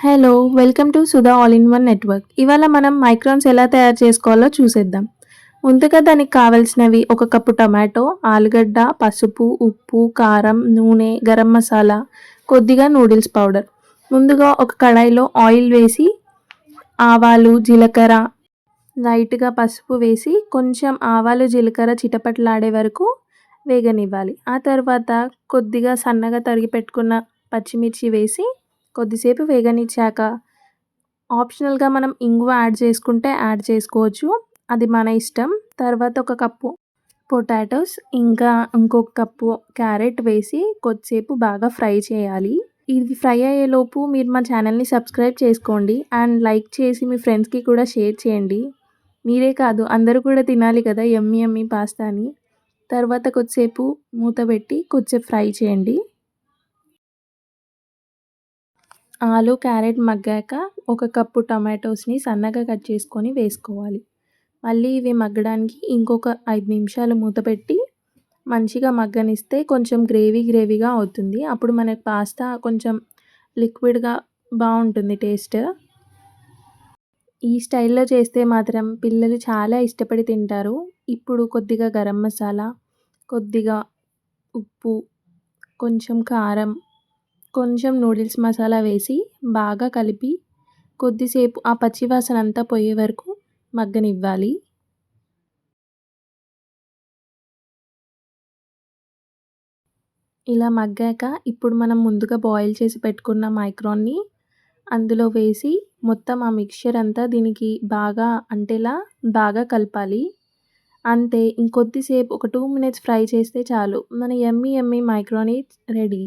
Hello! Welcome to Sudha all in one network. ఇవాళ మనం microns ఎలా తయారు చేసుకోవాలో చూసేద్దాం. ముందుగా దానికి కావాల్సినవి ఒక కప్పు టొమాటో, ఆలుగడ్డ, పసుపు, ఉప్పు, కారం, నూనె, గరం మసాలా, కొద్దిగా నూడిల్స్ పౌడర్. ముందుగా ఒక కడాయిలో ఆయిల్ వేసి ఆవాలు, జీలకర్ర, లైట్‌గా పసుపు వేసి కొంచెం ఆవాలు, జీలకర్ర చిటపటలాడే వరకు వేగనివ్వాలి. ఆ తర్వాత కొద్దిగా సన్నగా తరిగి పెట్టుకున్న పచ్చిమిర్చి వేసి కొద్దిసేపు వేగనిచ్చాక ఆప్షనల్‌గా మనం ఇంగువ యాడ్ చేసుకుంటే యాడ్ చేసుకోవచ్చు. అది మన ఇష్టం. తర్వాత ఒక కప్పు పొటాటోస్, ఇంకా ఇంకొక కప్పు క్యారెట్ వేసి కొద్దిసేపు బాగా ఫ్రై చేయాలి. ఇది ఫ్రై అయ్యేలోపు మీరు మా ఛానల్‌ని సబ్స్క్రైబ్ చేసుకోండి. అండ్ లైక్ చేసి మీ ఫ్రెండ్స్‌కి కూడా షేర్ చేయండి. మీరే కాదు అందరూ కూడా తినాలి కదా! యమ్మీ యమ్మీ పాస్తాని. తర్వాత కొద్దిసేపు మూత పెట్టి కొద్దిసేపు ఫ్రై చేయండి. ఆలు, క్యారెట్ మగ్గాక ఒక కప్పు టమాటోస్‌ని సన్నగా కట్ చేసుకొని వేసుకోవాలి. మళ్ళీ ఇవి మగ్గడానికి ఇంకొక 5 నిమిషాలు మూత పెట్టి మంచిగా మగ్గనిస్తే కొంచెం గ్రేవీగా అవుతుంది. అప్పుడు మనకి పాస్తా కొంచెం లిక్విడ్‌గా బావుంటుంది టేస్ట్. ఈ స్టైల్‌లో చేస్తే మాత్రం పిల్లలు చాలా ఇష్టపడి తింటారు. ఇప్పుడు కొద్దిగా గరం మసాలా, కొద్దిగా ఉప్పు, కొంచెం కారం, కొంచెం నూడిల్స్ మసాలా వేసి బాగా కలిపి కొద్దిసేపు ఆ పచ్చి వాసన అంతా పోయే వరకు మగ్గనివ్వాలి. ఇలా మగ్గాక ఇప్పుడు మనం ముందుగా బాయిల్ చేసి పెట్టుకున్న మైక్రాన్‌ని అందులో వేసి మొత్తం ఆ మిక్స్చర్ అంతా దీనికి బాగా అంటేలా బాగా కలపాలి. అంతే ఇంకొద్దిసేపు ఒక 2 మినిట్స్ ఫ్రై చేస్తే చాలు. మన యమ్మీ యమ్మీ మైక్రోనీ రెడీ.